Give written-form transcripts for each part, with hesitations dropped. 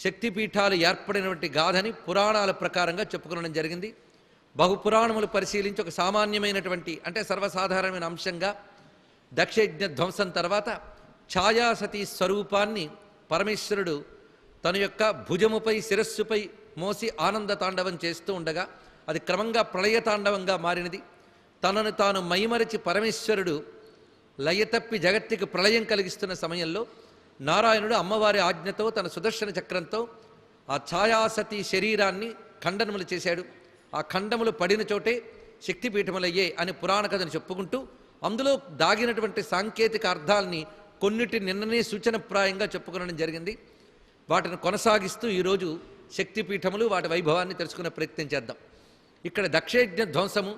శక్తిపీఠాలు ఏర్పడినటువంటి గాథని పురాణాల ప్రకారంగా చెప్పుకోవడం జరిగింది. బహుపురాణములు పరిశీలించి ఒక సామాన్యమైనటువంటి అంటే సర్వసాధారణమైన అంశంగా దక్షయజ్ఞ ధ్వంసం తర్వాత ఛాయాసతీ స్వరూపాన్ని పరమేశ్వరుడు తన యొక్క భుజముపై శిరస్సుపై మోసి ఆనంద తాండవం చేస్తూ ఉండగా అది క్రమంగా ప్రళయతాండవంగా మారినది. తనను తాను మైమరచి పరమేశ్వరుడు లయతప్పి జగత్తుకి ప్రళయం కలిగిస్తున్న సమయంలో నారాయణుడు అమ్మవారి ఆజ్ఞతో తన సుదర్శన చక్రంతో ఆ ఛాయాసతి శరీరాన్ని ఖండనములు చేశాడు. ఆ ఖండములు పడిన చోటే శక్తిపీఠములయ్యే అని పురాణ కథను చెప్పుకుంటూ అందులో దాగినటువంటి సాంకేతిక అర్థాలని కొన్నిటి నిన్ననే సూచనప్రాయంగా చెప్పుకోవడం జరిగింది. వాటిని కొనసాగిస్తూ ఈరోజు శక్తిపీఠములు వాటి వైభవాన్ని తెలుసుకునే ప్రయత్నం చేద్దాం. ఇక్కడ దక్షయజ్ఞ ధ్వంసము,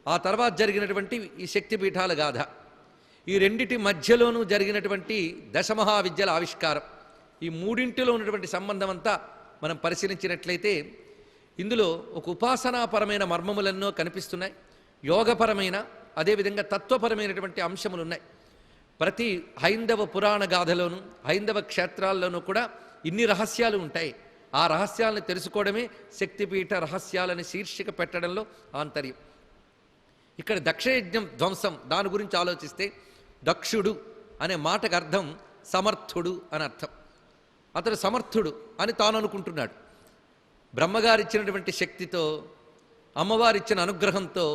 ఆ తర్వాత జరిగినటువంటి ఈ శక్తిపీఠాల గాథ, ఈ రెండిటి మధ్యలోనూ జరిగినటువంటి దశమహావిద్యల ఆవిష్కారం, ఈ మూడింటిలో ఉన్నటువంటి సంబంధం అంతా మనం పరిశీలించినట్లయితే ఇందులో ఒక ఉపాసనాపరమైన మర్మములెన్నో కనిపిస్తున్నాయి. యోగపరమైన అదేవిధంగా తత్వపరమైనటువంటి అంశములు ఉన్నాయి. ప్రతి హైందవ పురాణ గాథలోనూ హైందవ క్షేత్రాల్లోనూ కూడా ఇన్ని రహస్యాలు ఉంటాయి. ఆ రహస్యాలను తెలుసుకోవడమే శక్తిపీఠ రహస్యాలని శీర్షిక పెట్టడంలో ఆంతర్యం. ఇక్కడ దక్షయజ్ఞం ధ్వంసం దాని గురించి ఆలోచిస్తే దక్షుడు అనే మాటకు అర్థం సమర్థుడు అని అర్థం. అతడు సమర్థుడు అని తాను అనుకుంటున్నాడు. బ్రహ్మగారిచ్చినటువంటి శక్తితో అమ్మవారిచ్చిన అనుగ్రహంతో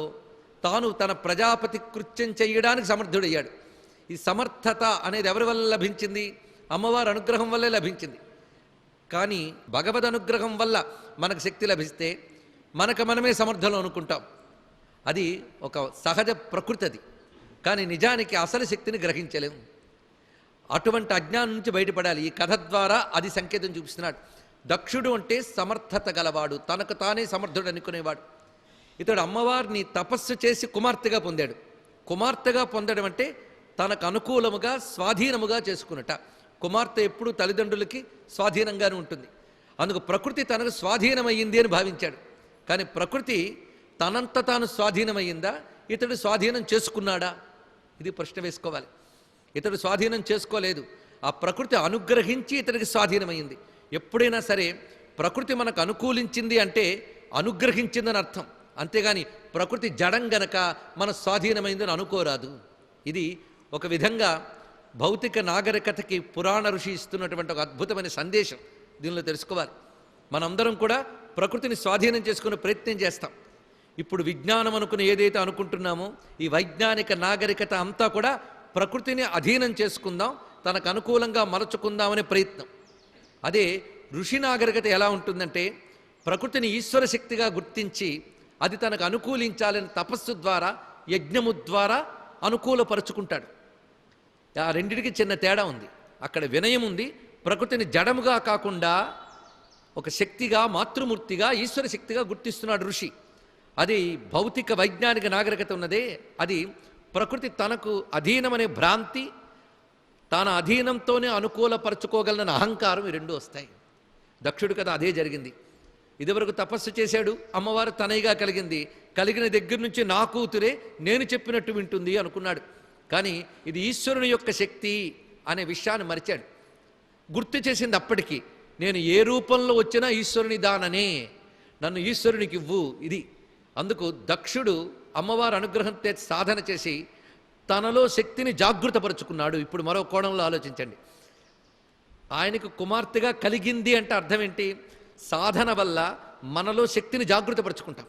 తాను తన ప్రజాపతి కృత్యం చేయడానికి సమర్థుడయ్యాడు. ఈ సమర్థత అనేది ఎవరి వల్ల లభించింది? అమ్మవారి అనుగ్రహం వల్లే లభించింది. కానీ భగవద్ అనుగ్రహం వల్ల మనకు శక్తి లభిస్తే మనమే సమర్థులు అనుకుంటాం. అది ఒక సహజ ప్రకృతి. అది కానీ నిజానికి అసలు శక్తిని గ్రహించలేము. అటువంటి అజ్ఞానం నుంచి బయటపడాలి. ఈ కథ ద్వారా అది సంకేతం చూపిస్తున్నాడు. దక్షుడు అంటే సమర్థత గలవాడు, తనకు తానే సమర్థుడు అనుకునేవాడు. ఇతడు అమ్మవారిని తపస్సు చేసి కుమార్తెగా పొందాడు. కుమార్తెగా పొందడం అంటే తనకు అనుకూలముగా స్వాధీనముగా చేసుకున్నట. కుమార్తె ఎప్పుడూ తల్లిదండ్రులకి స్వాధీనంగానే ఉంటుంది. అందుకు ప్రకృతి తనకు స్వాధీనమయ్యింది అని భావించాడు. కానీ ప్రకృతి తనంత తాను స్వాధీనమయ్యిందా, ఇతడు స్వాధీనం చేసుకున్నాడా? ఇది ప్రశ్న వేసుకోవాలి. ఇతడు స్వాధీనం చేసుకోలేదు. ఆ ప్రకృతి అనుగ్రహించి ఇతడికి స్వాధీనమైంది. ఎప్పుడైనా సరే ప్రకృతి మనకు అనుకూలించింది అంటే అనుగ్రహించిందని అర్థం. అంతేగాని ప్రకృతి జడం గనక మన స్వాధీనమైందని అనుకోరాదు. ఇది ఒక విధంగా భౌతిక నాగరికతకి పురాణ ఋషి ఇస్తున్నటువంటి ఒక అద్భుతమైన సందేశం దీనిలో తెలుసుకోవాలి. మనందరం కూడా ప్రకృతిని స్వాధీనం చేసుకునే ప్రయత్నం చేస్తాం. ఇప్పుడు విజ్ఞానం అనుకుని ఏదైతే అనుకుంటున్నామో ఈ వైజ్ఞానిక నాగరికత అంతా కూడా ప్రకృతిని అధీనం చేసుకుందాం, తనకు అనుకూలంగా మలచుకుందామనే ప్రయత్నం. అదే ఋషి నాగరికత ఎలా ఉంటుందంటే ప్రకృతిని ఈశ్వర శక్తిగా గుర్తించి అది తనకు అనుకూలించాలని తపస్సు ద్వారా యజ్ఞము ద్వారా అనుకూలపరుచుకుంటాడు. ఆ రెండిటికి చిన్న తేడా ఉంది. అక్కడ వినయం ఉంది. ప్రకృతిని జడముగా కాకుండా ఒక శక్తిగా మాతృమూర్తిగా ఈశ్వర శక్తిగా గుర్తిస్తున్నాడు ఋషి. అది భౌతిక వైజ్ఞానిక నాగరికత ఉన్నదే అది ప్రకృతి తనకు అధీనమనే భ్రాంతి, తన అధీనంతోనే అనుకూలపరచుకోగలన అహంకారం, ఈ రెండు వస్తాయి. దక్షుడు కదా అదే జరిగింది. ఇదివరకు తపస్సు చేశాడు, అమ్మవారు తనయ్యగా కలిగిన దగ్గర నుంచి నా కూతురే నేను చెప్పినట్టు వింటుంది అనుకున్నాడు. కానీ ఇది ఈశ్వరుని యొక్క శక్తి అనే విషయాన్ని మరిచాడు. గుర్తు చేసింది అప్పటికి, నేను ఏ రూపంలో వచ్చినా ఈశ్వరుని దాననే, నన్ను ఈశ్వరునికి ఇవ్వు. ఇది అందుకు దక్షుడు అమ్మవారి అనుగ్రహంతో సాధన చేసి తనలో శక్తిని జాగృతపరుచుకున్నాడు. ఇప్పుడు మరో కోణంలో ఆలోచించండి. ఆయనకు కుమార్తెగా కలిగింది అంటే అర్థం ఏంటి? సాధన వల్ల మనలో శక్తిని జాగృతపరుచుకుంటాం.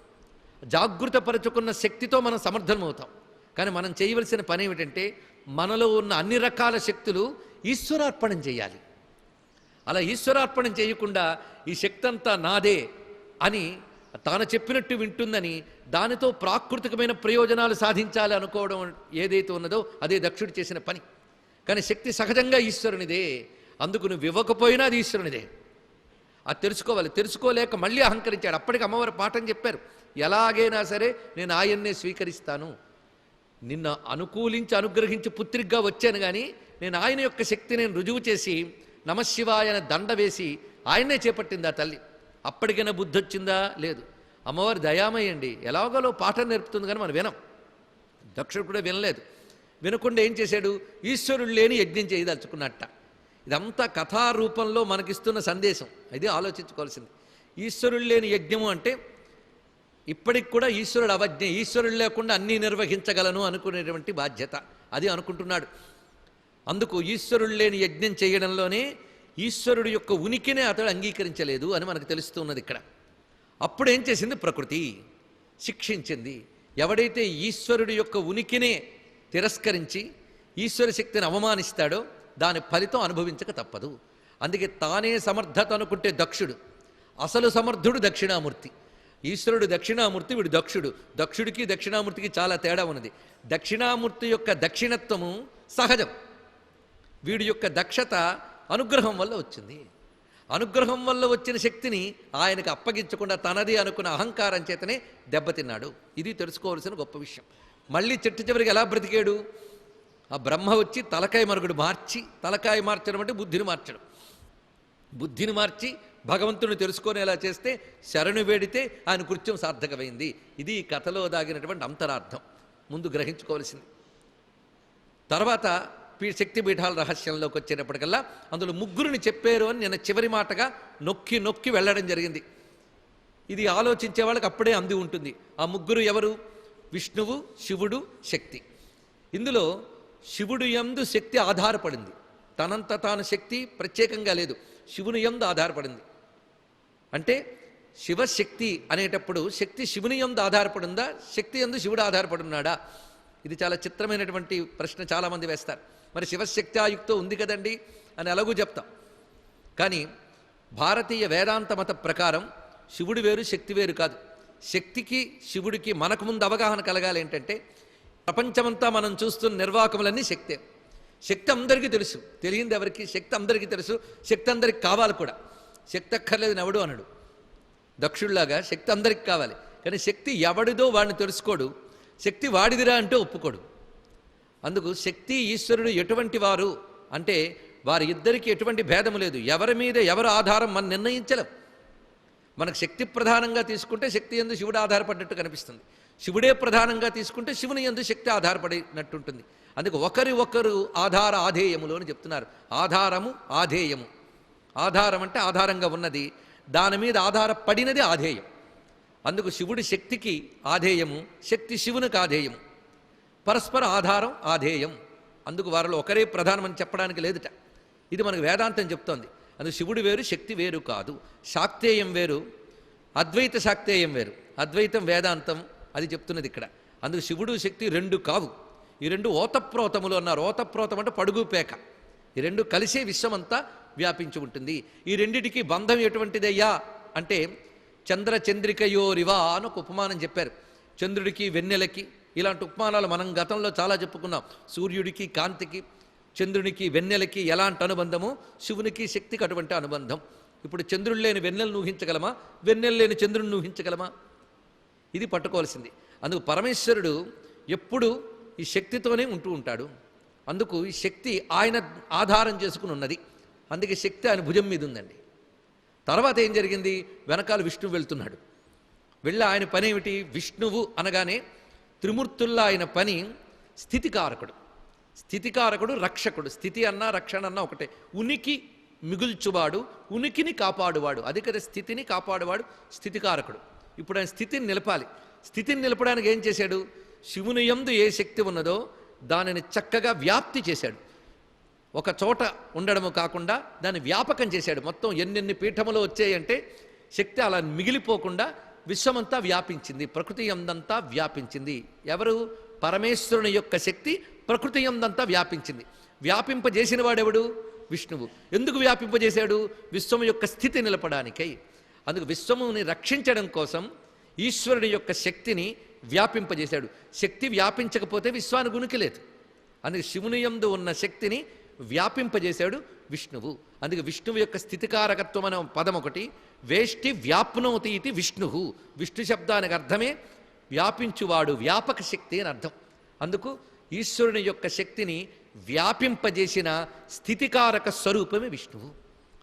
జాగృతపరుచుకున్న శక్తితో మనం సమర్థనమవుతాం. కానీ మనం చేయవలసిన పని ఏమిటంటే మనలో ఉన్న అన్ని రకాల శక్తులు ఈశ్వరార్పణం చేయాలి. అలా ఈశ్వరార్పణం చేయకుండా ఈ శక్తి అంతా నాదే అని తాను చెప్పినట్టు వింటుందని దానితో ప్రాకృతికమైన ప్రయోజనాలు సాధించాలి అనుకోవడం ఏదైతే ఉన్నదో అదే దక్షుడు చేసిన పని. కానీ శక్తి సహజంగా ఈశ్వరునిదే. అందుకు నువ్వు ఇవ్వకపోయినా అది ఈశ్వరునిదే. అది తెలుసుకోవాలి. తెలుసుకోలేక మళ్ళీ అహంకరించాడు. అప్పటికి అమ్మవారి పాఠం చెప్పారు, ఎలాగైనా సరే నేను ఆయన్నే స్వీకరిస్తాను, నిన్న అనుకూలించి అనుగ్రహించి పుత్రికగా వచ్చాను, కానీ నేను ఆయన యొక్క శక్తి నేను రుజువు చేసి నమశివాయన దండ వేసి ఆయన్నే చేపట్టింది ఆ తల్లి. అప్పటికైనా బుద్ధి వచ్చిందా? లేదు. అమ్మవారి దయామయండి, ఎలాగోలో పాఠం నేర్పుతుంది, కానీ మనం వినం. దక్షుడు కూడా వినలేదు. వినకుండా ఏం చేశాడు? ఈశ్వరుడు లేని యజ్ఞం చేయదలుచుకున్నట్ట. ఇదంతా కథారూపంలో మనకిస్తున్న సందేశం. ఇది ఆలోచించుకోవాల్సింది. ఈశ్వరుడు లేని యజ్ఞము అంటే ఇప్పటికి కూడా ఈశ్వరుడు అవజ్ఞ, ఈశ్వరుడు లేకుండా అన్నీ నిర్వహించగలను అనుకునేటువంటి బాధ్యత అది అనుకుంటున్నాడు. అందుకు ఈశ్వరుడు లేని యజ్ఞం చేయడంలోనే ఈశ్వరుడు యొక్క ఉనికినే అతడు అంగీకరించలేదు అని మనకు తెలుస్తున్నది ఇక్కడ. అప్పుడేం చేసింది? ప్రకృతి శిక్షించింది. ఎవడైతే ఈశ్వరుడి యొక్క ఉనికినే తిరస్కరించి ఈశ్వర శక్తిని అవమానిస్తాడో దాని ఫలితం అనుభవించక తప్పదు. అందుకే తానే సమర్థత అనుకుంటే దక్షుడు, అసలు సమర్థుడు దక్షిణామూర్తి. ఈశ్వరుడు దక్షిణామూర్తి, వీడు దక్షుడు. దక్షుడికి దక్షిణామూర్తికి చాలా తేడా ఉన్నది. దక్షిణామూర్తి యొక్క దక్షిణత్వము సహజం, వీడి యొక్క దక్షత అనుగ్రహం వల్ల వచ్చింది. అనుగ్రహం వల్ల వచ్చిన శక్తిని ఆయనకు అప్పగించకుండా తనది అనుకున్న అహంకారం చేతనే దెబ్బతిన్నాడు. ఇది తెలుసుకోవాల్సిన గొప్ప విషయం. మళ్ళీ చెట్టు చివరికి ఎలా బ్రతికాడు? ఆ బ్రహ్మ వచ్చి తలకాయ మరుగుడు మార్చి, తలకాయ మార్చడం అంటే బుద్ధిని మార్చడం, బుద్ధిని మార్చి భగవంతుని తెలుసుకునేలా చేస్తే శరణు వేడితే ఆయన కృత్యం సార్థకమైంది. ఇది ఈ కథలో దాగినటువంటి అంతరార్థం, ముందు గ్రహించుకోవాల్సింది. తర్వాత శక్తిపీఠాల రహస్యంలోకి వచ్చేటప్పటికల్లా అందులో ముగ్గురిని చెప్పారు అని నేను చివరి మాటగా నొక్కి నొక్కి వెళ్ళడం జరిగింది. ఇది ఆలోచించే వాళ్ళకి అప్పుడే అంది ఉంటుంది. ఆ ముగ్గురు ఎవరు? విష్ణువు, శివుడు, శక్తి. ఇందులో శివుడు యందు శక్తి ఆధారపడింది. తనంత తాను శక్తి ప్రత్యేకంగా లేదు, శివుని యందు ఆధారపడింది. అంటే శివశక్తి అనేటప్పుడు శక్తి శివుని యందు ఆధారపడిందా, శక్తి యందు శివుడు ఆధారపడున్నాడా? ఇది చాలా చిత్రమైనటువంటి ప్రశ్న చాలామంది వేస్తారు. మరి శివశక్తి ఆయుక్తో ఉంది కదండి అని ఎలాగూ చెప్తాం. కానీ భారతీయ వేదాంత మత ప్రకారం శివుడు వేరు, శక్తి వేరు కాదు. శక్తికి శివుడికి మనకు ముందు అవగాహన కలగాలి. ఏంటంటే ప్రపంచమంతా మనం చూస్తున్న నిర్వాకములన్నీ శక్తే. శక్తి అందరికీ తెలుసు, తెలియంది ఎవరికి? శక్తి అందరికీ తెలుసు, శక్తి అందరికి కావాలి కూడా. శక్తి అక్కర్లేదని ఎవడు అనడు. దక్షుడిలాగా శక్తి అందరికి కావాలి, కానీ శక్తి ఎవడిదో వాడిని తెలుసుకోడు, శక్తి వాడిదిరా అంటే ఒప్పుకోడు. అందుకు శక్తి ఈశ్వరుడు ఎటువంటి వారు అంటే వారి ఇద్దరికి ఎటువంటి భేదము లేదు. ఎవరి మీద ఎవరు ఆధారం మనం నిర్ణయించలేం. మనకు శక్తి ప్రధానంగా తీసుకుంటే శక్తి యందు శివుడు ఆధారపడినట్టు కనిపిస్తుంది, శివుడే ప్రధానంగా తీసుకుంటే శివుని యందు శక్తి ఆధారపడినట్టుంటుంది. అందుకు ఒకరి ఒకరు ఆధార ఆధేయములు అని చెప్తున్నారు. ఆధారము, ఆధేయము. ఆధారం అంటే ఆధారంగా ఉన్నది, దాని మీద ఆధారపడినది ఆధేయం. అందుకు శివుడి శక్తికి ఆధేయము, శక్తి శివునికి ఆధేయము. పరస్పర ఆధారం, ఆధేయం. అందుకు వారిలో ఒకరే ప్రధానమని చెప్పడానికి లేదుట. ఇది మనకు వేదాంతం చెప్తోంది. అందుకు శివుడు వేరు, శక్తి వేరు కాదు. శాక్తేయం వేరు, అద్వైత శాక్తేయం వేరు. అద్వైతం వేదాంతం అది చెప్తున్నది ఇక్కడ. అందుకు శివుడు శక్తి రెండు కావు. ఈ రెండు ఓతప్రోతములు అన్నారు. ఓతప్రోతం అంటే పడుగు పేక. ఈ రెండు కలిసే విశ్వమంతా వ్యాపించి ఉంటుంది. ఈ రెండిటికి బంధం ఎటువంటిదయ్యా అంటే చంద్ర చంద్రికయోరివా అని ఒక ఉపమానం చెప్పారు. చంద్రుడికి వెన్నెలకి ఇలాంటి ఉపమానాలు మనం గతంలో చాలా చెప్పుకున్నాం. సూర్యుడికి కాంతికి, చంద్రునికి వెన్నెలకి ఎలాంటి అనుబంధమో శివునికి శక్తికి అటువంటి అనుబంధం. ఇప్పుడు చంద్రుడు లేని వెన్నెలను ఊహించగలమా? వెన్నెలు లేని చంద్రుడిని ఊహించగలమా? ఇది పట్టుకోవాల్సింది. అందుకు పరమేశ్వరుడు ఎప్పుడు ఈ శక్తితోనే ఉంటూ ఉంటాడు. అందుకు ఈ శక్తి ఆయన ఆధారం చేసుకుని ఉన్నది. అందుకే శక్తి ఆయన భుజం మీద ఉందండి. తర్వాత ఏం జరిగింది? వెనకాల విష్ణువు వెళ్తున్నాడు. వెళ్ళి ఆయన పని ఏమిటి? విష్ణువు అనగానే త్రిమూర్తుల్లో ఆయన పని స్థితికారకుడు. స్థితికారకుడు, రక్షకుడు. స్థితి అన్నా రక్షణ అన్నా ఒకటే. ఉనికి మిగుల్చువాడు, ఉనికిని కాపాడువాడు. అది కదా స్థితిని కాపాడువాడు స్థితికారకుడు. ఇప్పుడు ఆయన స్థితిని నిలపాలి. స్థితిని నిలపడానికి ఏం చేశాడు? శివుని యందు ఏ శక్తి ఉన్నదో దానిని చక్కగా వ్యాప్తి చేశాడు. ఒక చోట ఉండడము కాకుండా దాన్ని వ్యాపకం చేశాడు. మొత్తం ఎన్నెన్ని పీఠములు వచ్చాయంటే శక్తి అలా మిగిలిపోకుండా విశ్వమంతా వ్యాపించింది, ప్రకృతి యందంతా వ్యాపించింది. ఎవరు? పరమేశ్వరుని యొక్క శక్తి ప్రకృతి యందంతా వ్యాపించింది. వ్యాపింపజేసిన వాడెవడు? విష్ణువు. ఎందుకు వ్యాపింపజేశాడు? విశ్వం యొక్క స్థితి నిలపడానికై. అందుకు విశ్వముని రక్షించడం కోసం ఈశ్వరుని యొక్క శక్తిని వ్యాపింపజేశాడు. శక్తి వ్యాపించకపోతే విశ్వానికి ఉనికి లేదు. అందుకే శివుని యందు ఉన్న శక్తిని వ్యాపింపజేశాడు విష్ణువు. అందుకే విష్ణువు యొక్క స్థితికారకత్వం అనే పదం ఒకటి. వేష్టి వ్యాప్నోతి ఇది విష్ణు. విష్ణు శబ్దానికి అర్థమే వ్యాపించువాడు, వ్యాపక శక్తి అని అర్థం. అందుకు ఈశ్వరుని యొక్క శక్తిని వ్యాపింపజేసిన స్థితికారక స్వరూపమే విష్ణువు.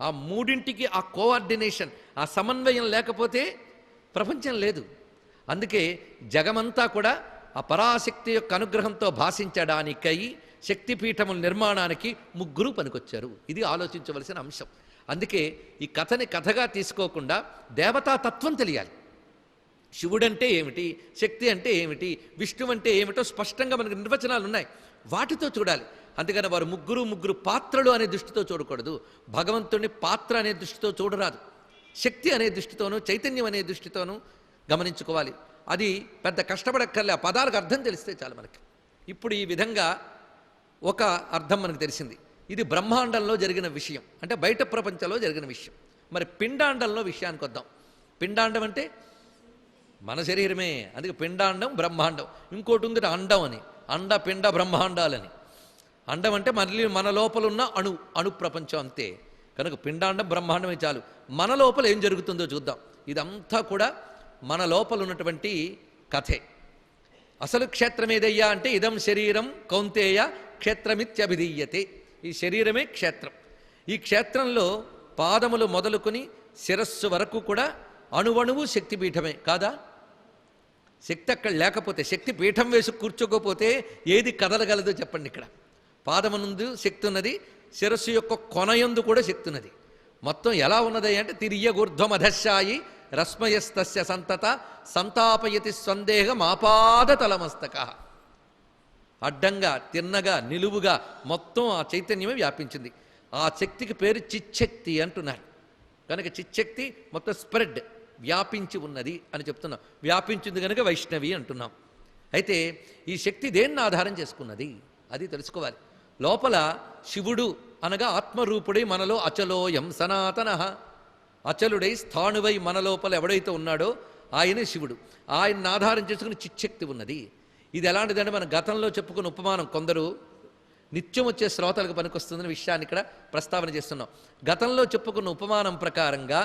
ఆ మూడింటికి ఆ కోఆర్డినేషన్, ఆ సమన్వయం లేకపోతే ప్రపంచం లేదు. అందుకే జగమంతా కూడా ఆ పరాశక్తి యొక్క అనుగ్రహంతో భాషించడానికై శక్తిపీఠముల నిర్మాణానికి ముగ్గురు పనికొచ్చారు. ఇది ఆలోచించవలసిన అంశం. అందుకే ఈ కథని కథగా తీసుకోకుండా దేవతాతత్వం తెలియాలి. శివుడంటే ఏమిటి, శక్తి అంటే ఏమిటి, విష్ణువు అంటే ఏమిటో స్పష్టంగా మనకు నిర్వచనాలు ఉన్నాయి. వాటితో చూడాలి. అందుకని వారు ముగ్గురు పాత్రలు అనే దృష్టితో చూడకూడదు. భగవంతుడిని పాత్ర అనే దృష్టితో చూడరాదు. శక్తి అనే దృష్టితోనూ చైతన్యం అనే దృష్టితోనూ గమనించుకోవాలి. అది పెద్ద కష్టపడక్కర్లే, ఆ పదాలకు అర్థం తెలిస్తే చాలు మనకి. ఇప్పుడు ఈ విధంగా ఒక అర్థం మనకు తెలిసింది. ఇది బ్రహ్మాండంలో జరిగిన విషయం, అంటే బయట ప్రపంచంలో జరిగిన విషయం. మరి పిండాండంలో విషయానికి వద్దాం. పిండాండం అంటే మన శరీరమే, అందుకే పిండాండం బ్రహ్మాండం. ఇంకోటి ఉంది అండం అని, అండ పిండ బ్రహ్మాండాలని. అండం అంటే మళ్ళీ మన లోపల ఉన్న అణు ప్రపంచం అంతే. కనుక పిండాండం బ్రహ్మాండమే చాలు. మన లోపల ఏం జరుగుతుందో చూద్దాం. ఇదంతా కూడా మన లోపల ఉన్నటువంటి కథే. అసలు క్షేత్రం ఏదయ్యా అంటే ఇదం శరీరం కౌంతేయ క్షేత్రమిత్యభిధీయతే. ఈ శరీరమే క్షేత్రం. ఈ క్షేత్రంలో పాదములు మొదలుకొని శిరస్సు వరకు కూడా అణువణువు శక్తిపీఠమే కాదా? శక్తి అక్కడ లేకపోతే, శక్తి పీఠం వేసి కూర్చోకపోతే ఏది కదలగలదో చెప్పండి. ఇక్కడ పాదమునందు శక్తి ఉన్నది, శిరస్సు యొక్క కొనయందు కూడా శక్తి ఉన్నది. మొత్తం ఎలా ఉన్నది అంటే తిర్యగూర్ధ్వమధశాయి రశ్మయస్తస్య సంతత సంతాపయతి స్వందేహం ఆపాద తలమస్తక. అడ్డంగా తిన్నగా నిలువుగా మొత్తం ఆ చైతన్యమే వ్యాపించింది. ఆ శక్తికి పేరు చిచ్చక్తి అంటున్నారు. కనుక చిచ్చక్తి మొత్తం స్ప్రెడ్ వ్యాపించి ఉన్నది అని చెప్తున్నాం. వ్యాపించింది కనుక వైష్ణవి అంటున్నాం. అయితే ఈ శక్తి దేన్ని ఆధారం చేసుకున్నది అది తెలుసుకోవాలి. లోపల శివుడు అనగా ఆత్మరూపుడై మనలో అచలోయం సనాతన, అచలుడై స్థాణువై మన లోపల ఎవడైతే ఉన్నాడో ఆయనే శివుడు. ఆయన్ని ఆధారం చేసుకుని చిచ్చక్తి ఉన్నది. ఇది ఎలాంటిదంటే మన గతంలో చెప్పుకున్న ఉపమానం, కొందరు నిత్యం వచ్చే శ్రోతలకు పనికొస్తుందని విషయాన్ని ఇక్కడ ప్రస్తావన చేస్తున్నాం. గతంలో చెప్పుకున్న ఉపమానం ప్రకారంగా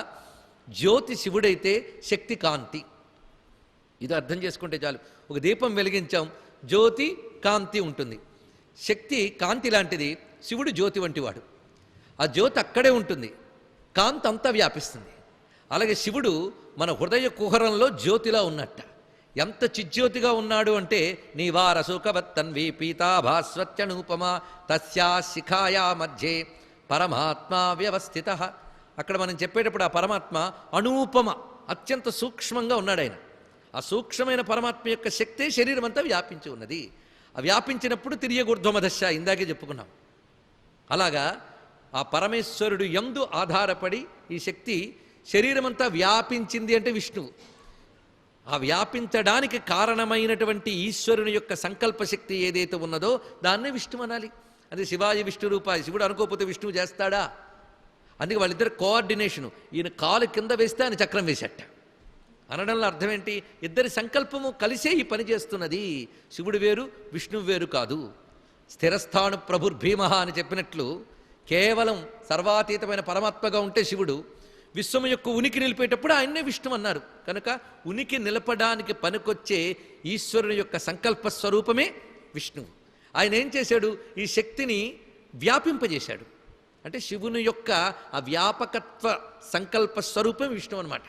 జ్యోతి శివుడైతే శక్తి కాంతి. ఇది అర్థం చేసుకుంటే చాలు. ఒక దీపం వెలిగించాం, జ్యోతి కాంతి ఉంటుంది. శక్తి కాంతి లాంటిది, శివుడు జ్యోతి వంటివాడు. ఆ జ్యోతి అక్కడే ఉంటుంది, కాంతి అంతా వ్యాపిస్తుంది. అలాగే శివుడు మన హృదయ కుహరంలో జ్యోతిలా ఉన్నట్ట. ఎంత చిజ్యోతిగా ఉన్నాడు అంటే నీవారసుకవత్తన్వి పీతాభాస్వత్యనూపమా తస్యా శిఖాయా మధ్యే పరమాత్మా వ్యవస్థిత. అక్కడ మనం చెప్పేటప్పుడు ఆ పరమాత్మ అనూపమ, అత్యంత సూక్ష్మంగా ఉన్నాడు ఆయన. ఆ సూక్ష్మమైన పరమాత్మ యొక్క శక్తే శరీరం అంతా వ్యాపించి ఉన్నది. ఆ వ్యాపించినప్పుడు తిర్యగూర్ధ్వమధశ ఇందాకే చెప్పుకున్నాం. అలాగా ఆ పరమేశ్వరుడు యందు ఆధారపడి ఈ శక్తి శరీరమంతా వ్యాపించింది అంటే విష్ణువు. ఆ వ్యాపించడానికి కారణమైనటువంటి ఈశ్వరుని యొక్క సంకల్ప శక్తి ఏదైతే ఉన్నదో దాన్నే విష్ణువు అనాలి. అది శివాజీ విష్ణు రూపాయి. శివుడు అనుకోకపోతే విష్ణువు చేస్తాడా? అందుకే వాళ్ళిద్దరు కోఆర్డినేషను. ఈయన కాలు కింద వేస్తే ఆయన చక్రం వేసేట అనడంలో అర్థం ఏంటి? ఇద్దరి సంకల్పము కలిసే ఈ పని చేస్తున్నది. శివుడు వేరు, విష్ణువు వేరు కాదు. స్థిరస్థాను ప్రభుర్భీమహ అని చెప్పినట్లు కేవలం సర్వాతీతమైన పరమాత్మగా ఉంటే శివుడు, విశ్వము యొక్క ఉనికి నిలిపేటప్పుడు ఆయన్నే విష్ణువు అన్నారు. కనుక ఉనికి నిలపడానికి పనికొచ్చే ఈశ్వరుని యొక్క సంకల్ప స్వరూపమే విష్ణువు. ఆయన ఏం చేశాడు? ఈ శక్తిని వ్యాపింపజేశాడు. అంటే శివుని యొక్క ఆ వ్యాపకత్వ సంకల్ప స్వరూపం విష్ణువు అనమాట.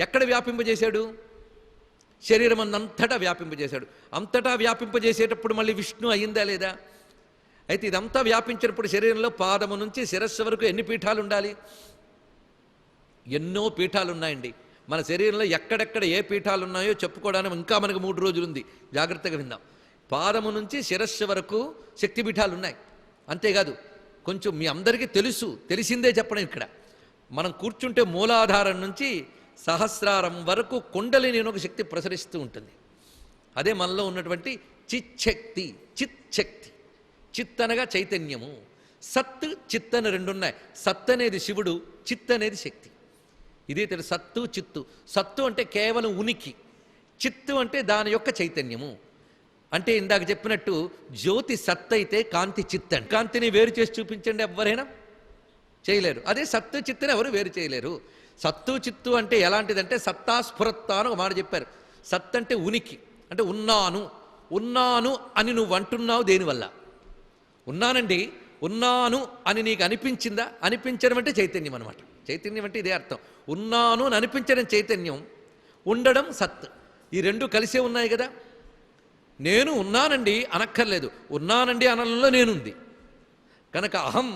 ఎక్కడ వ్యాపింపజేశాడు? శరీరం అంతటా వ్యాపింపజేశాడు. అంతటా వ్యాపింపజేసేటప్పుడు మళ్ళీ విష్ణు అయిందా లేదా? అయితే ఇదంతా వ్యాపించినప్పుడు శరీరంలో పాదము నుంచి శిరస్సు వరకు ఎన్ని పీఠాలు ఉండాలి? ఎన్నో పీఠాలు ఉన్నాయండి. మన శరీరంలో ఎక్కడెక్కడ ఏ పీఠాలు ఉన్నాయో చెప్పుకోవడానికి ఇంకా మనకు 3 రోజులు ఉంది. జాగ్రత్తగా విందాం. పాదము నుంచి శిరస్సు వరకు శక్తిపీఠాలు ఉన్నాయి. అంతేకాదు, కొంచెం మీ అందరికీ తెలిసిందే చెప్పడం. ఇక్కడ మనం కూర్చుంటే మూలాధారం నుంచి సహస్రారం వరకు కుండలిని ఒక శక్తి ప్రసరిస్తూ ఉంటుంది. అదే మనలో ఉన్నటువంటి చిచ్చక్తి. చిచ్చక్తి, చిత్ అనగా చైతన్యము. సత్ చిత్ అని 2 ఉన్నాయి. సత్ అనేది శివుడు, చిత్ అనేది శక్తి. ఇదే తెలుసు, సత్తు చిత్తు. సత్తు అంటే కేవలం ఉనికి, చిత్తు అంటే దాని యొక్క చైతన్యము. అంటే ఇందాక చెప్పినట్టు జ్యోతి సత్ అయితే కాంతి చిత్ అండి. కాంతిని వేరు చేసి చూపించండి, ఎవరైనా చేయలేరు. అదే సత్తు చిత్తుని ఎవరు వేరు చేయలేరు. సత్తు చిత్తు అంటే ఎలాంటిదంటే సత్తా స్ఫురత్తా అని ఒక మాట చెప్పారు. సత్ అంటే ఉనికి, అంటే ఉన్నాను అని నువ్వు అంటున్నావు దేనివల్ల? ఉన్నానండి, ఉన్నాను అని నీకు అనిపించిందా? అనిపించడం అంటే చైతన్యం అనమాట. చైతన్యం అంటే ఇదే అర్థం. ఉన్నాను అని అనిపించడం చైతన్యం, ఉండడం సత్. ఈ 2 కలిసే ఉన్నాయి కదా. నేను ఉన్నానండి అనక్కర్లేదు, ఉన్నానండి అనడంలో నేనుంది కనుక అహం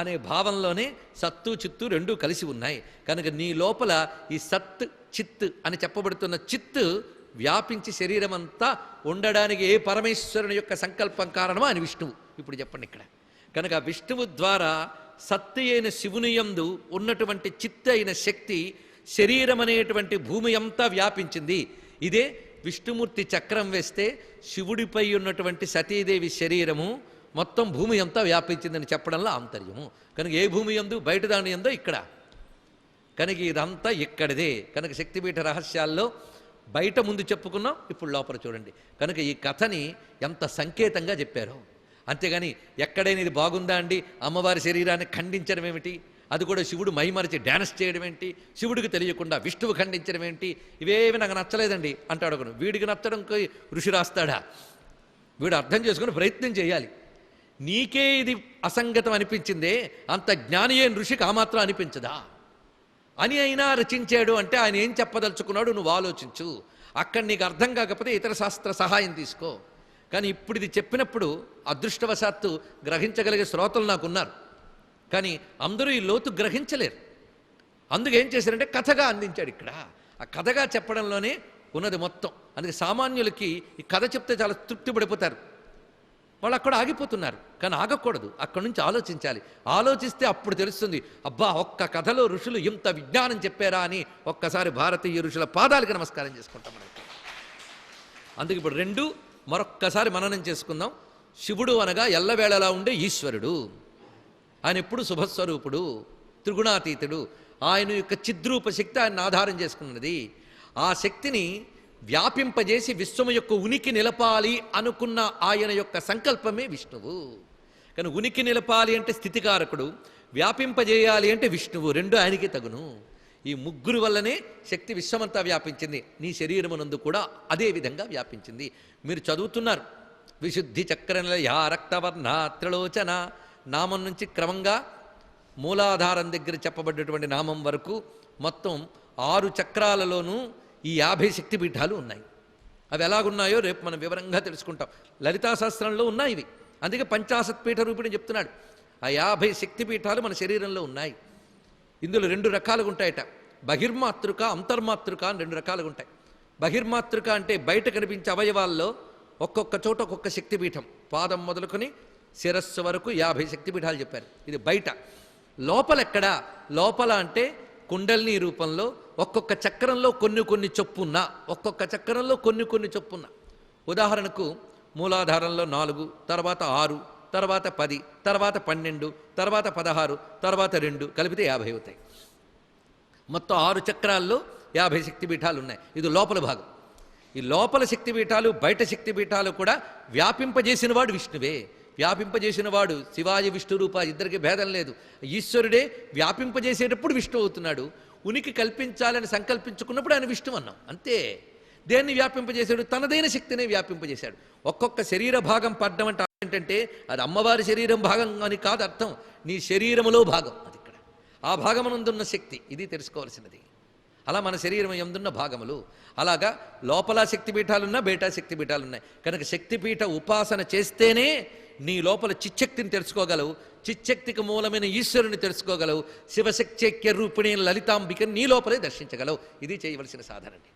అనే భావంలోనే సత్తు చిత్తు రెండూ కలిసి ఉన్నాయి కనుక నీ లోపల ఈ సత్ చిత్ అని చెప్పబడుతున్న చిత్ వ్యాపించి శరీరం అంతా ఉండడానికి ఏ పరమేశ్వరుని యొక్క సంకల్పం కారణమో అని విష్ణువు. ఇప్పుడు చెప్పండి ఇక్కడ. కనుక విష్ణువు ద్వారా సత్తు అయిన శివుని యందు ఉన్నటువంటి చిత్ అయిన శక్తి శరీరం అనేటువంటి భూమి అంతా వ్యాపించింది. ఇదే విష్ణుమూర్తి చక్రం వేస్తే శివుడిపై ఉన్నటువంటి సతీదేవి శరీరము మొత్తం భూమి అంతా వ్యాపించిందని చెప్పడంలో ఆంతర్యము. కనుక ఏ భూమి యందు బయట దాని యందో ఇక్కడ, కనుక ఇదంతా ఇక్కడిదే. కనుక శక్తిపీఠ రహస్యాల్లో బయట ముందు చెప్పుకున్నాం, ఇప్పుడు లోపల చూడండి. కనుక ఈ కథని ఎంత సంకేతంగా చెప్పారు. అంతేగాని ఎక్కడైనా ఇది బాగుందా అండి, అమ్మవారి శరీరాన్ని ఖండించడం ఏమిటి, అది కూడా శివుడు మైమరిచి డ్యాన్స్ చేయడం ఏంటి, శివుడికి తెలియకుండా విష్ణువు ఖండించడం ఏంటి, ఇవేవి నాకు నచ్చలేదండి అంటాడు ఒకడు. వీడికి నచ్చడంకి ఋషి రాస్తాడా? వీడు అర్థం చేసుకుని ప్రయత్నం చేయాలి. నీకే ఇది అసంగతం అనిపించిందే, అంత జ్ఞాని అయిన ఋషికి ఆ మాత్రం అనిపించదా అని అయినా రచించాడు అంటే ఆయన ఏం చెప్పదలుచుకున్నాడు నువ్వు ఆలోచించు. అక్కడ నీకు అర్థం కాకపోతే ఇతర శాస్త్ర సహాయం తీసుకో. కానీ ఇప్పుడు ఇది చెప్పినప్పుడు అదృష్టవశాత్తు గ్రహించగలిగే శ్రోతలు నాకున్నారు, కానీ అందరూ ఈ లోతు గ్రహించలేరు. అందుకేం చేశారంటే కథగా అందించాడు ఇక్కడ. ఆ కథగా చెప్పడంలోనే ఉన్నది మొత్తం. అందుకే సామాన్యులకి ఈ కథ చెప్తే చాలా తృప్తి పడిపోతారు, వాళ్ళు అక్కడ ఆగిపోతున్నారు. కానీ ఆగకూడదు, అక్కడి నుంచి ఆలోచించాలి. ఆలోచిస్తే అప్పుడు తెలుస్తుంది, అబ్బా ఒక్క కథలో ఋషులు ఇంత విజ్ఞానం చెప్పారా అని ఒక్కసారి భారతీయ ఋషుల పాదాలకి నమస్కారం చేసుకుంటాం మనం. అందుకే ఇప్పుడు రెండు మరొక్కసారి మననం చేసుకుందాం. శివుడు అనగా ఎల్లవేళలా ఉండే ఈశ్వరుడు, ఆయన ఎప్పుడు శుభస్వరూపుడు, త్రిగుణాతీతుడు. ఆయన యొక్క చిద్రూప శక్తి ఆయన ఆధారం చేసుకున్నది. ఆ శక్తిని వ్యాపింపజేసి విశ్వము యొక్క ఉనికి నిలపాలి అనుకున్న ఆయన యొక్క సంకల్పమే విష్ణువు. కానీ ఉనికి నిలపాలి అంటే స్థితికారకుడు, వ్యాపింపజేయాలి అంటే విష్ణువు, రెండు ఆయనకి తగును. ఈ ముగ్గురు వల్లనే శక్తి విశ్వమంతా వ్యాపించింది. నీ శరీరమునందు కూడా అదే విధంగా వ్యాపించింది. మీరు చదువుతున్నారు విశుద్ధి చక్రనిలయ రక్తవర్ణ త్రిలోచన నామం నుంచి క్రమంగా మూలాధారం దగ్గర చెప్పబడ్డటువంటి నామం వరకు మొత్తం 6 చక్రాలలోనూ ఈ 50 శక్తిపీఠాలు ఉన్నాయి. అవి ఎలాగున్నాయో రేపు మనం వివరంగా తెలుసుకుంటాం. లలితా శాస్త్రంలో ఉన్నాయి ఇవి, అందుకే పంచాశత్పీఠ రూపిణి చెప్తున్నాడు. ఆ 50 శక్తిపీఠాలు మన శరీరంలో ఉన్నాయి. ఇందులో 2 రకాలుగా ఉంటాయట, బహిర్మాతృక అంతర్మాతృక అని 2 రకాలుగా ఉంటాయి. బహిర్మాతృక అంటే బయట కనిపించే అవయవాల్లో ఒక్కొక్క చోట ఒక్కొక్క శక్తిపీఠం, పాదం మొదలుకొని శిరస్సు వరకు 50 శక్తిపీఠాలు చెప్పారు. ఇది బయట. లోపలెక్కడా? లోపల అంటే కుండలిని రూపంలో ఒక్కొక్క చక్రంలో కొన్ని చొప్పున్న, ఒక్కొక్క చక్రంలో కొన్ని చొప్పున్న. ఉదాహరణకు మూలాధారంలో 4, తర్వాత 6, తర్వాత 10, తర్వాత 12, తర్వాత 16, తర్వాత 2 కలిపితే 50 అవుతాయి. మొత్తం 6 చక్రాల్లో 50 శక్తిపీఠాలు ఉన్నాయి. ఇది లోపల భాగం. ఈ లోపల శక్తిపీఠాలు బయట శక్తిపీఠాలు కూడా వ్యాపింపజేసిన వాడు విష్ణువే. వ్యాపింపజేసిన వాడు శివాయ విష్ణు రూప, ఇద్దరికి భేదం లేదు. ఈశ్వరుడే వ్యాపింపజేసేటప్పుడు విష్ణు అవుతున్నాడు. ఉనికి కల్పించాలని సంకల్పించుకున్నప్పుడు ఆయన విష్ణు అన్నాం అంతే. దేన్ని వ్యాపింపజేశాడు? తనదైన శక్తినే వ్యాపింపజేశాడు. ఒక్కొక్క శరీర భాగం పడ్డం అంటే ఏంటంటే అది అమ్మవారి శరీరం భాగం అని కాదు అర్థం, నీ శరీరములో భాగం అది. ఇక్కడ ఆ భాగమునందున్న శక్తి ఇది తెలుసుకోవాల్సినది. అలా మన శరీరం ఎందున్న భాగములు, అలాగా లోపల శక్తిపీఠాలున్నా బయట శక్తిపీఠాలున్నాయి. కనుక శక్తిపీఠ ఉపాసన చేస్తేనే నీ లోపల చిచ్చక్తిని తెలుసుకోగలవు, చిచ్చక్తికి మూలమైన ఈశ్వరుని తెలుసుకోగలవు, శివశక్త్యైక్య రూపిణి లలితాంబికని నీ లోపలే దర్శించగలవు. ఇది చేయవలసిన సాధన అండి.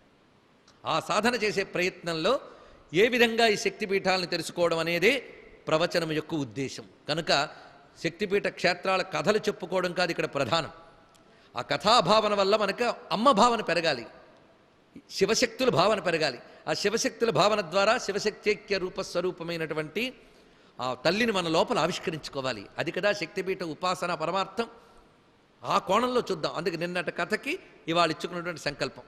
ఆ సాధన చేసే ప్రయత్నంలో ఏ విధంగా ఈ శక్తిపీఠాలను తెలుసుకోవడం అనేదే ప్రవచనం యొక్క ఉద్దేశం. కనుక శక్తిపీఠ క్షేత్రాల కథలు చెప్పుకోవడం కాదు ఇక్కడ ప్రధానం. ఆ కథాభావన వల్ల మనకు అమ్మ భావన పెరగాలి, శివశక్తుల భావన పెరగాలి. ఆ శివశక్తుల భావన ద్వారా శివశక్త్యైక్య రూపస్వరూపమైనటువంటి ఆ తల్లిని మన లోపల ఆవిష్కరించుకోవాలి. అది కదా శక్తిపీఠ ఉపాసన పరమార్థం. ఆ కోణంలో చూద్దాం. అందుకే నిన్నటి కథకి ఇవాళ ఇచ్చుకున్నటువంటి సంకల్పం.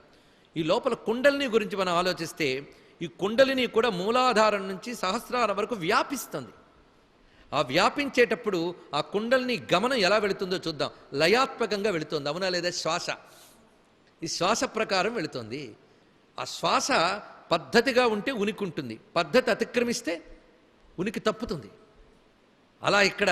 ఈ లోపల కుండలిని గురించి మనం ఆలోచిస్తే ఈ కుండలిని కూడా మూలాధారం నుంచి సహస్రారం వరకు వ్యాపిస్తుంది. ఆ వ్యాపించేటప్పుడు ఆ కుండలిని గమనం ఎలా వెళుతుందో చూద్దాం. లయాత్మకంగా వెళుతుంది, అవునా లేదా? శ్వాస, ఈ శ్వాస ప్రకారం వెళుతుంది. ఆ శ్వాస పద్ధతిగా ఉంటే ఉనికి ఉంటుంది, పద్ధతి అతిక్రమిస్తే ఉనికి తప్పుతుంది. అలా ఇక్కడ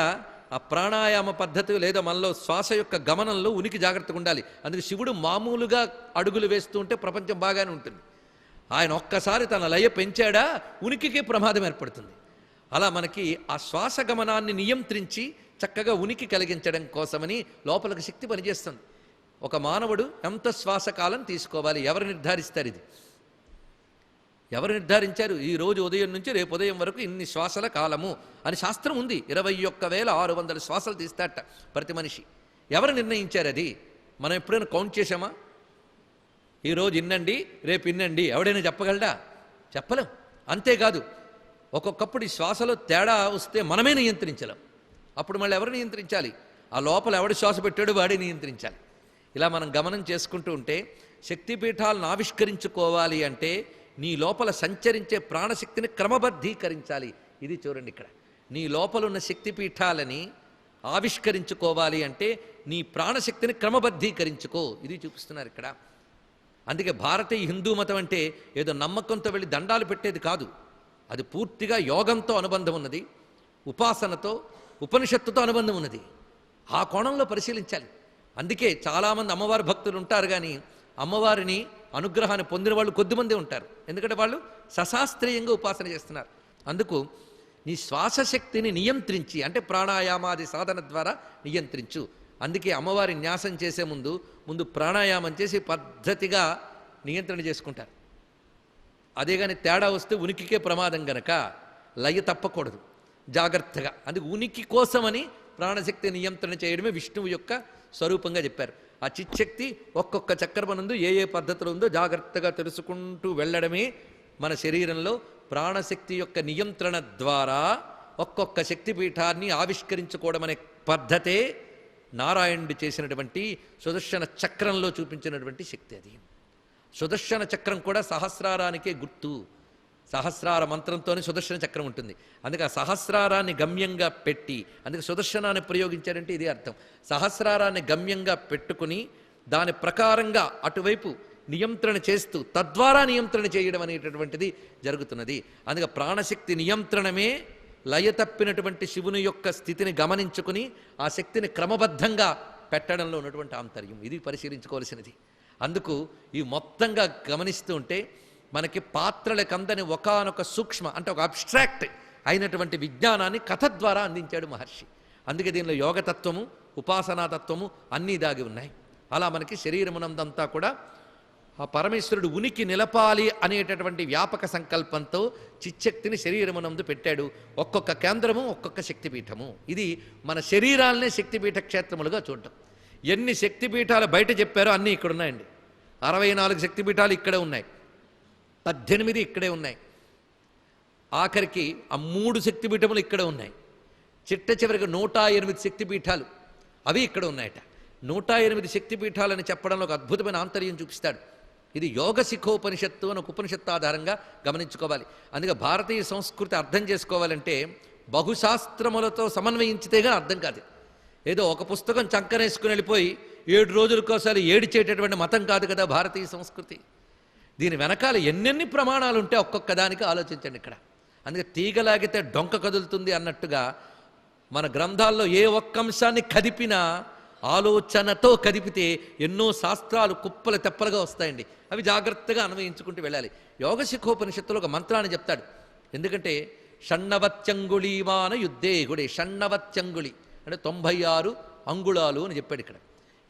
ఆ ప్రాణాయామ పద్ధతి లేదా మనలో శ్వాస యొక్క గమనంలో ఉనికి జాగ్రత్తగా ఉండాలి. అందుకే శివుడు మామూలుగా అడుగులు వేస్తూ ఉంటే ప్రపంచం బాగానే ఉంటుంది. ఆయన ఒక్కసారి తన లయ పెంచాడా ఉనికికే ప్రమాదం ఏర్పడుతుంది. అలా మనకి ఆ శ్వాస గమనాన్ని నియంత్రించి చక్కగా ఉనికి కలిగించడం కోసమని లోపలికి శక్తి పనిచేస్తుంది. ఒక మానవుడు ఎంత శ్వాసకాలం తీసుకోవాలి ఎవరు నిర్ధారిస్తారు? ఇది ఎవరు నిర్ధారించారు? ఈ రోజు ఉదయం నుంచి రేపు ఉదయం వరకు ఇన్ని శ్వాసల కాలము అని శాస్త్రం ఉంది. 21,600 శ్వాసలు తీస్తాట ప్రతి మనిషి. ఎవరు నిర్ణయించారు అది? మనం ఎప్పుడైనా కౌంట్ చేసామా? ఈరోజు ఇన్నండి రేపు ఇన్నండి ఎవడైనా చెప్పగలడా? చెప్పలేం. అంతేకాదు ఒక్కొక్కప్పుడు ఈ శ్వాసలో తేడా వస్తే మనమే నియంత్రించలేం. అప్పుడు మళ్ళీ ఎవరు నియంత్రించాలి? ఆ లోపల ఎవడు శ్వాస పెట్టాడు వాడే నియంత్రించాలి. ఇలా మనం గమనం చేసుకుంటూ ఉంటే శక్తిపీఠాలను ఆవిష్కరించుకోవాలి అంటే నీ లోపల సంచరించే ప్రాణశక్తిని క్రమబద్ధీకరించాలి. ఇది చూడండి ఇక్కడ. నీ లోపల ఉన్న శక్తిపీఠాలని ఆవిష్కరించుకోవాలి అంటే నీ ప్రాణశక్తిని క్రమబద్ధీకరించుకో. ఇది చూపిస్తున్నారు ఇక్కడ. అందుకే భారతీయ హిందూ మతం అంటే ఏదో నమ్మకంతో వెళ్ళి దండాలు పెట్టేది కాదు. అది పూర్తిగా యోగంతో అనుబంధం ఉన్నది, ఉపాసనతో ఉపనిషత్తుతో అనుబంధం ఉన్నది. ఆ కోణంలో పరిశీలించాలి. అందుకే చాలామంది అమ్మవారి భక్తులు ఉంటారు, కానీ అమ్మవారిని అనుగ్రహాన్ని పొందిన వాళ్ళు కొద్దిమంది ఉంటారు. ఎందుకంటే వాళ్ళు సశాస్త్రీయంగా ఉపాసన చేస్తున్నారు. అందుకు నీ శ్వాసశక్తిని నియంత్రించి, అంటే ప్రాణాయామాది సాధన ద్వారా నియంత్రించు. అందుకే అమ్మవారి న్యాసం చేసే ముందు ప్రాణాయామం చేసి పద్ధతిగా నియంత్రణ చేసుకుంటారు. అదే కానీ తేడా వస్తే ఉనికికే ప్రమాదం గనక లయ తప్పకూడదు జాగ్రత్తగా. అందుకు ఉనికి కోసమని ప్రాణశక్తి నియంత్రణ చేయడమే విష్ణువు యొక్క స్వరూపంగా చెప్పారు. ఆ చిచ్చక్తి ఒక్కొక్క చక్రమనందు ఏ ఏ పద్ధతులు ఉందో జాగ్రత్తగా తెలుసుకుంటూ వెళ్ళడమే మన శరీరంలో ప్రాణశక్తి యొక్క నియంత్రణ ద్వారా ఒక్కొక్క శక్తిపీఠాన్ని ఆవిష్కరించుకోవడం అనే పద్ధతే నారాయణుడు చేసినటువంటి సుదర్శన చక్రంలో చూపించినటువంటి శక్తి. అది సుదర్శన చక్రం కూడా సహస్రారానికే గుర్తు. సహస్రార మంత్రంతోనే సుదర్శన చక్రం ఉంటుంది. అందుకే ఆ సహస్రారాన్ని గమ్యంగా పెట్టి, అందుకే సుదర్శనాన్ని ప్రయోగించారంటే ఇది అర్థం. సహస్రారాన్ని గమ్యంగా పెట్టుకుని దాని ప్రకారంగా అటువైపు నియంత్రణ చేస్తూ తద్వారా నియంత్రణ చేయడం అనేటటువంటిది జరుగుతున్నది. అందుకే ప్రాణశక్తి నియంత్రణమే లయ తప్పినటువంటి శివుని యొక్క స్థితిని గమనించుకుని ఆ శక్తిని క్రమబద్ధంగా పెట్టడంలో ఉన్నటువంటి ఆంతర్యం. ఇది పరిశీలించుకోవాల్సినది. అందుకు ఈ మొత్తంగా గమనిస్తూ ఉంటే మనకి పాత్రలకందని ఒకానొక సూక్ష్మ, అంటే ఒక అబ్స్ట్రాక్ట్ అయినటువంటి విజ్ఞానాన్ని కథ ద్వారా అందించాడు మహర్షి. అందుకే దీనిలో యోగతత్వము ఉపాసనాతత్వము అన్నీ దాగి ఉన్నాయి. అలా మనకి శరీరమునందంతా కూడా ఆ పరమేశ్వరుడు ఉనికి నిలపాలి అనేటటువంటి వ్యాపక సంకల్పంతో చిచ్చక్తిని శరీరమునందు పెట్టాడు. ఒక్కొక్క కేంద్రము ఒక్కొక్క శక్తిపీఠము. ఇది మన శరీరాలనే శక్తిపీఠ క్షేత్రములుగా చూడటం. ఎన్ని శక్తిపీఠాలు బయట చెప్పారో అన్నీ ఇక్కడ ఉన్నాయండి. 64 శక్తిపీఠాలు ఇక్కడే ఉన్నాయి, 18 ఇక్కడే ఉన్నాయి, ఆఖరికి ఆ 3 శక్తిపీఠములు ఇక్కడే ఉన్నాయి. చిట్ట చివరికి 108 శక్తిపీఠాలు అవి ఇక్కడ ఉన్నాయట. 108 శక్తిపీఠాలని చెప్పడంలో ఒక అద్భుతమైన ఆంతర్యం చూపిస్తాడు. ఇది యోగ శిఖోపనిషత్తు అని ఒక ఉపనిషత్తు ఆధారంగా గమనించుకోవాలి. అందుకే భారతీయ సంస్కృతి అర్థం చేసుకోవాలంటే బహుశాస్త్రములతో సమన్వయించితేగా అర్థం కాదు. ఏదో ఒక పుస్తకం చంకనేసుకుని వెళ్ళిపోయి 7 రోజులకోసారి ఏడిచేటటువంటి మతం కాదు కదా భారతీయ సంస్కృతి. దీని వెనకాల ఎన్నెన్ని ప్రమాణాలు ఉంటే ఒక్కొక్క దానికి ఆలోచించండి ఇక్కడ. అందుకే తీగలాగితే డొంక కదులుతుంది అన్నట్టుగా మన గ్రంథాల్లో ఏ ఒక్క అంశాన్ని కదిపినా ఆలోచనతో కదిపితే ఎన్నో శాస్త్రాలు కుప్పలు తెప్పలుగా వస్తాయండి. అవి జాగ్రత్తగా అన్వయించుకుంటూ వెళ్ళాలి. యోగ శిఖోపనిషత్తులో ఒక మంత్రాన్ని చెప్తాడు. ఎందుకంటే షణ్ణవత్యంగుళీమాన యుద్ధే గుడే, షణ్ణవత్యంగుళి అంటే 96 అంగుళాలు అని చెప్పాడు ఇక్కడ.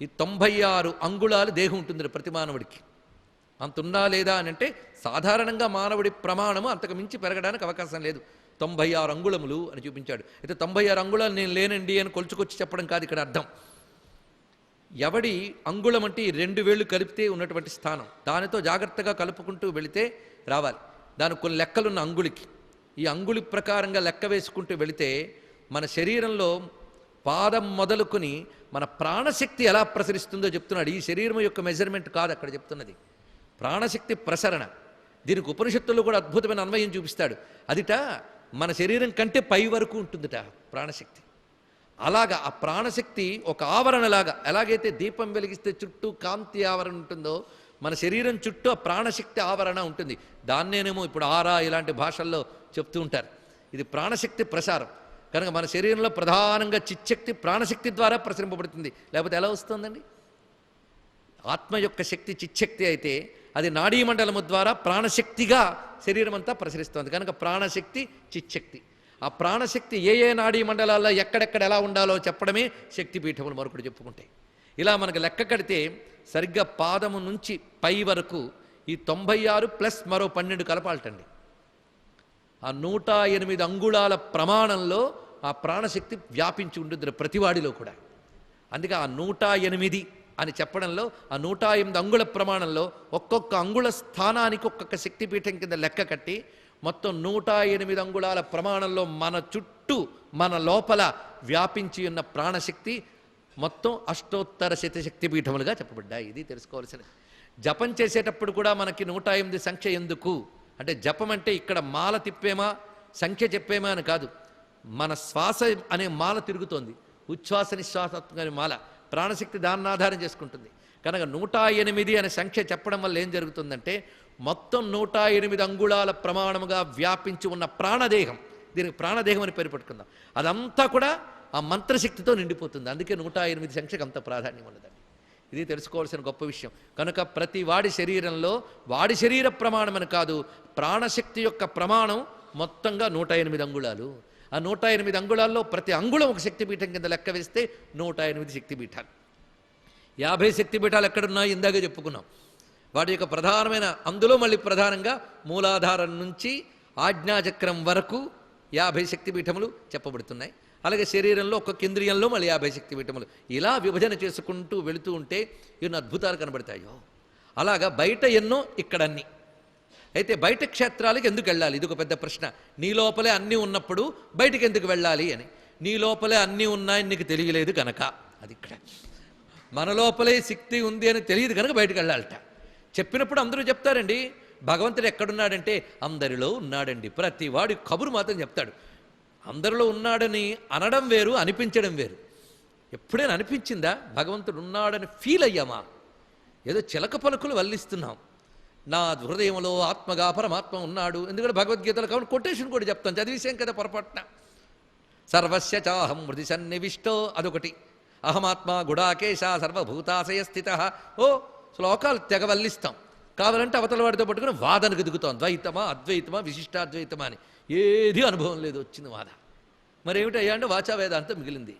ఈ 96 అంగుళాలు దేహం ఉంటుంది ప్రతి మానవుడికి. అంతున్నా లేదా అని అంటే సాధారణంగా మానవుడి ప్రమాణము అంతకు మించి పెరగడానికి అవకాశం లేదు. 96 అంగుళములు అని చూపించాడు. అయితే 96 అంగుళాలు నేను లేనండి అని కొలుచుకొచ్చి చెప్పడం కాదు ఇక్కడ అర్థం. ఎవడి అంగుళం అంటే ఈ 2 వేళ్ళు కలిపితే ఉన్నటువంటి స్థానం, దానితో జాగ్రత్తగా కలుపుకుంటూ వెళితే రావాలి. దానికి కొన్ని లెక్కలున్న అంగుళికి. ఈ అంగుళి ప్రకారంగా లెక్క వేసుకుంటూ వెళితే మన శరీరంలో పాదం మొదలుకొని మన ప్రాణశక్తి ఎలా ప్రసరిస్తుందో చెప్తున్నాడు. ఈ శరీరం యొక్క మెజర్మెంట్ కాదు అక్కడ చెప్తున్నది, ప్రాణశక్తి ప్రసరణ. దీనికి ఉపనిషత్తుల్లో కూడా అద్భుతమైన అన్వయం చూపిస్తాడు. అదిట మన శరీరం కంటే పై వరకు ఉంటుందిట ప్రాణశక్తి. అలాగా ఆ ప్రాణశక్తి ఒక ఆవరణలాగా, ఎలాగైతే దీపం వెలిగిస్తే చుట్టూ కాంతి ఆవరణ ఉంటుందో మన శరీరం చుట్టూ ఆ ప్రాణశక్తి ఆవరణ ఉంటుంది. దాన్నేనేమో ఇప్పుడు ఆరా ఇలాంటి భాషల్లో చెప్తూ ఉంటారు. ఇది ప్రాణశక్తి ప్రసారం కనుక మన శరీరంలో ప్రధానంగా చిచ్చక్తి ప్రాణశక్తి ద్వారా ప్రసరింపబడుతుంది. లేకపోతే ఎలా వస్తుందండి? ఆత్మ యొక్క శక్తి చిచ్చక్తి అయితే అది నాడీమండలము ద్వారా ప్రాణశక్తిగా శరీరం అంతా ప్రసరిస్తుంది. కనుక ప్రాణశక్తి చిచ్చక్తి. ఆ ప్రాణశక్తి ఏ ఏ నాడీ మండలాల్లో ఎక్కడెక్కడ ఎలా ఉండాలో చెప్పడమే శక్తిపీఠములు మరొకటి చెప్పుకుంటాయి. ఇలా మనకు లెక్క కడితే సరిగ్గా పాదము నుంచి పై వరకు ఈ 96 ప్లస్ మరో 12 కలపాలటండి. ఆ 108 అంగుళాల ప్రమాణంలో ఆ ప్రాణశక్తి వ్యాపించి ఉంటుంది ప్రతివాడిలో కూడా. అందుకే ఆ 108 అని చెప్పడంలో ఆ 108 అంగుళ ప్రమాణంలో ఒక్కొక్క అంగుళ స్థానానికి ఒక్కొక్క శక్తిపీఠం కింద లెక్క కట్టి మొత్తం 108 అంగుళాల ప్రమాణంలో మన చుట్టూ మన లోపల వ్యాపించి ఉన్న ప్రాణశక్తి మొత్తం అష్టోత్తర శక్తిపీఠములుగా చెప్పబడ్డాయి. ఇది తెలుసుకోవాల్సినది. జపం చేసేటప్పుడు కూడా మనకి 108 సంఖ్య ఎందుకు అంటే, జపం అంటే ఇక్కడ మాల తిప్పేమా సంఖ్య చెప్పేమా అని కాదు. మన శ్వాస అనే మాల తిరుగుతోంది, ఉచ్ఛ్వాస నిశ్వాసాత్మక మాల, ప్రాణశక్తి దాన్ని ఆధారం చేసుకుంటుంది. కనుక 108 అనే సంఖ్య చెప్పడం వల్ల ఏం జరుగుతుందంటే, మొత్తం 108 అంగుళాల ప్రమాణముగా వ్యాపించి ఉన్న ప్రాణదేహం, దీనికి ప్రాణదేహం అని పేరు పెట్టుకుందాం, అదంతా కూడా ఆ మంత్రశక్తితో నిండిపోతుంది. అందుకే 108 సంఖ్యకు అంత ప్రాధాన్యం ఉన్నదండి. ఇది తెలుసుకోవాల్సిన గొప్ప విషయం. కనుక ప్రతి వాడి శరీరంలో వాడి శరీర ప్రమాణం అని కాదు, ప్రాణశక్తి యొక్క ప్రమాణం మొత్తంగా 108 అంగుళాలు. ఆ 108 అంగుళాల్లో ప్రతి అంగుళం ఒక శక్తిపీఠం కింద లెక్క వేస్తే 108 శక్తిపీఠాలు. 50 శక్తిపీఠాలు ఎక్కడున్నాయి ఇందాక చెప్పుకున్నాం. వాటి యొక్క ప్రధానమైన అందులో మళ్ళీ ప్రధానంగా మూలాధారం నుంచి ఆజ్ఞాచక్రం వరకు 50 శక్తిపీఠములు చెప్పబడుతున్నాయి. అలాగే శరీరంలో ఒక్కొక్క ఇంద్రియంలో మళ్ళీ 50 శక్తిపీఠములు. ఇలా విభజన చేసుకుంటూ వెళుతూ ఉంటే ఎన్నో అద్భుతాలు కనబడతాయో. అలాగా బయట ఎన్నో ఇక్కడన్నీ. అయితే బయట క్షేత్రాలకు ఎందుకు వెళ్ళాలి? ఇది ఒక పెద్ద ప్రశ్న. నీ లోపలే అన్నీ ఉన్నప్పుడు బయటికి ఎందుకు వెళ్ళాలి అని. నీ లోపలే అన్నీ ఉన్నాయని నీకు తెలియలేదు కనుక, అది ఇక్కడ మన లోపలే శక్తి ఉంది అని తెలియదు కనుక బయటకు వెళ్ళాలట. చెప్పినప్పుడు అందరూ చెప్తారండి, భగవంతుడు ఎక్కడున్నాడంటే అందరిలో ఉన్నాడండి. ప్రతి వాడి కబురు మాత్రం చెప్తాడు. అందరిలో ఉన్నాడని అనడం వేరు, అనిపించడం వేరు. ఎప్పుడైనా అనిపించిందా భగవంతుడు ఉన్నాడని ఫీల్ అయ్యామా? ఏదో చిలక పలుకులు వల్లిస్తున్నాం. నా హృదయంలో ఆత్మగా పరమాత్మ ఉన్నాడు. ఎందుకంటే భగవద్గీతలో కాబట్టి కొటేషన్ కూడా చెప్తాను, చదివేశాం కదా పొరపాటున. సర్వస్య చాహం హృది సన్నివిష్టో, అదొకటి. అహమాత్మ గుడాకేశ సర్వభూతాశయ స్థిత. ఓ శ్లోకాలు తెగ వల్లిస్తాం. కావాలంటే అవతల వాడితో పట్టుకుని వాదనకు దిగుతాం. ద్వైతమా అద్వైతమా విశిష్టాద్వైతమా అని. ఏది అనుభవం లేదు, వచ్చింది వాద. మరేమిటయ్యా అంటే వాచా వేదాంతం మిగిలింది.